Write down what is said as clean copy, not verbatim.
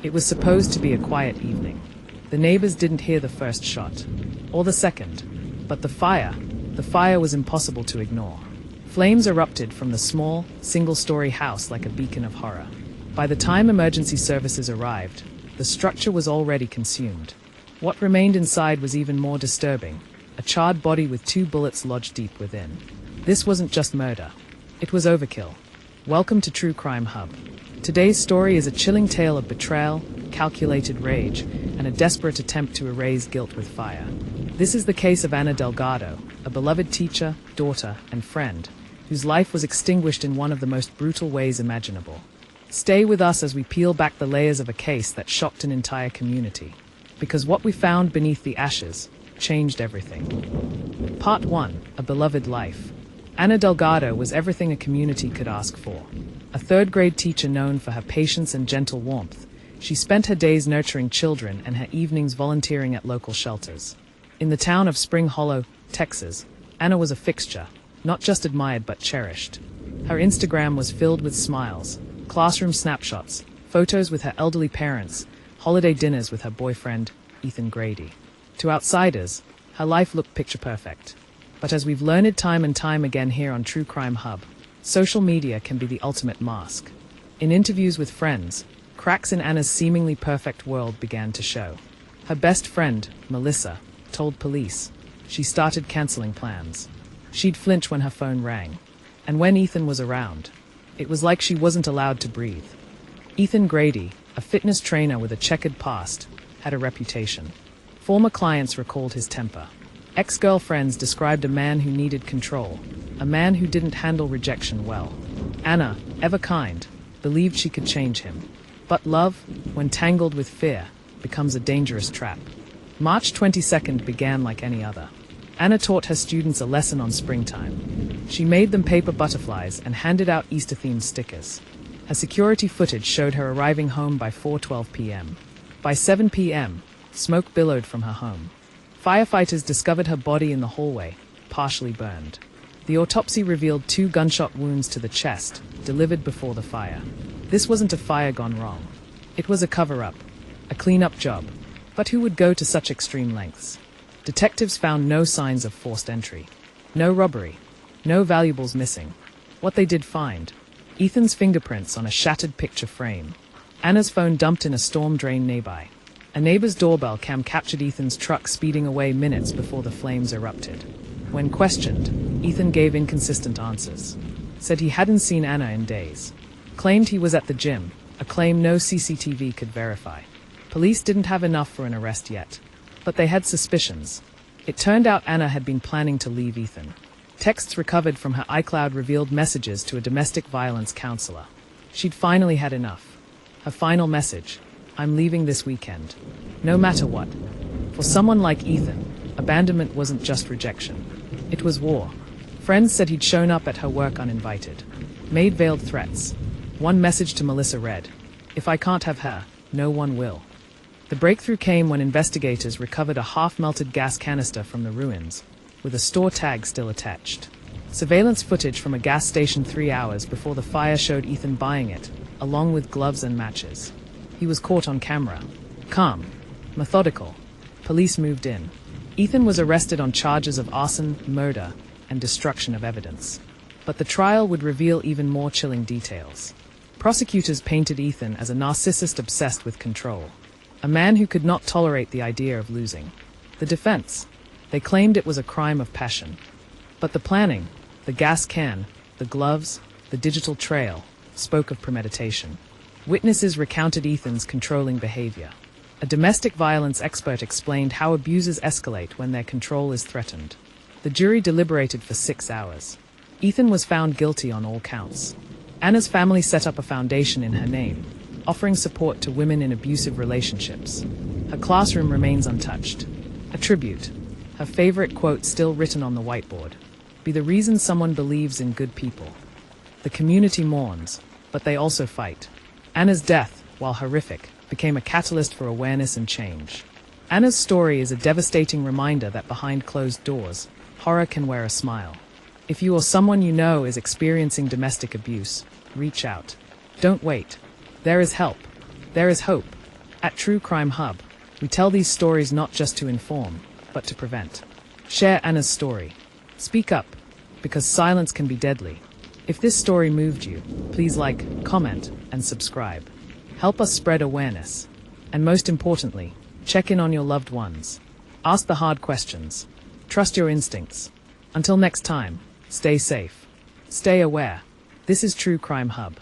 It was supposed to be a quiet evening. The neighbors didn't hear the first shot, or the second, but the fire was impossible to ignore. Flames erupted from the small, single-story house like a beacon of horror. By the time emergency services arrived, the structure was already consumed. What remained inside was even more disturbing, a charred body with 2 bullets lodged deep within. This wasn't just murder. It was overkill. Welcome to True Crime Hub. Today's story is a chilling tale of betrayal, calculated rage, and a desperate attempt to erase guilt with fire. This is the case of Ana Delgado, a beloved teacher, daughter, and friend, whose life was extinguished in one of the most brutal ways imaginable. Stay with us as we peel back the layers of a case that shocked an entire community. Because what we found beneath the ashes changed everything. Part 1. A Beloved Life. Ana Delgado was everything a community could ask for. A third-grade teacher known for her patience and gentle warmth, she spent her days nurturing children and her evenings volunteering at local shelters. In the town of Spring Hollow, Texas, Ana was a fixture, not just admired but cherished. Her Instagram was filled with smiles, classroom snapshots, photos with her elderly parents, holiday dinners with her boyfriend, Ethan Grady. To outsiders, her life looked picture-perfect. But as we've learned time and time again here on True Crime Hub, social media can be the ultimate mask. In interviews with friends, cracks in Ana's seemingly perfect world began to show. Her best friend, Melissa, told police she started canceling plans. She'd flinch when her phone rang. And when Ethan was around, it was like she wasn't allowed to breathe. Ethan Grady, a fitness trainer with a checkered past, had a reputation. Former clients recalled his temper. Ex-girlfriends described a man who needed control, a man who didn't handle rejection well. Ana, ever kind, believed she could change him. But love, when tangled with fear, becomes a dangerous trap. March 22nd began like any other. Ana taught her students a lesson on springtime. She made them paper butterflies and handed out Easter-themed stickers. Her security footage showed her arriving home by 4:12 p.m. By 7 p.m., smoke billowed from her home. Firefighters discovered her body in the hallway, partially burned. The autopsy revealed 2 gunshot wounds to the chest, delivered before the fire. This wasn't a fire gone wrong. It was a cover-up, a clean-up job. But who would go to such extreme lengths? Detectives found no signs of forced entry. No robbery. No valuables missing. What they did find: Ethan's fingerprints on a shattered picture frame. Ana's phone dumped in a storm drain nearby. A neighbor's doorbell cam captured Ethan's truck speeding away minutes before the flames erupted. When questioned, Ethan gave inconsistent answers. Said he hadn't seen Ana in days. Claimed he was at the gym, a claim no CCTV could verify. Police didn't have enough for an arrest yet, but they had suspicions. It turned out Ana had been planning to leave Ethan. Texts recovered from her iCloud revealed messages to a domestic violence counselor. She'd finally had enough. Her final message: "I'm leaving this weekend. No matter what." For someone like Ethan, abandonment wasn't just rejection. It was war. Friends said he'd shown up at her work uninvited. Made veiled threats. One message to Melissa read, "If I can't have her, no one will." The breakthrough came when investigators recovered a half-melted gas canister from the ruins, with a store tag still attached. Surveillance footage from a gas station 3 hours before the fire showed Ethan buying it, along with gloves and matches. He was caught on camera. Calm. Methodical. Police moved in. Ethan was arrested on charges of arson, murder, and destruction of evidence. But the trial would reveal even more chilling details. Prosecutors painted Ethan as a narcissist obsessed with control. A man who could not tolerate the idea of losing. The defense: they claimed it was a crime of passion. But the planning, the gas can, the gloves, the digital trail, spoke of premeditation. Witnesses recounted Ethan's controlling behavior. A domestic violence expert explained how abusers escalate when their control is threatened. The jury deliberated for 6 hours. Ethan was found guilty on all counts. Ana's family set up a foundation in her name, offering support to women in abusive relationships. Her classroom remains untouched. A tribute, her favorite quote still written on the whiteboard: "Be the reason someone believes in good people." The community mourns, but they also fight. Ana's death, while horrific, became a catalyst for awareness and change. Ana's story is a devastating reminder that behind closed doors, horror can wear a smile. If you or someone you know is experiencing domestic abuse, reach out. Don't wait. There is help. There is hope. At True Crime Hub, we tell these stories not just to inform, but to prevent. Share Anna's story. Speak up, because silence can be deadly. If this story moved you, please like, comment, and subscribe. Help us spread awareness. And most importantly, check in on your loved ones. Ask the hard questions. Trust your instincts. Until next time, stay safe. Stay aware. This is True Crime Hub.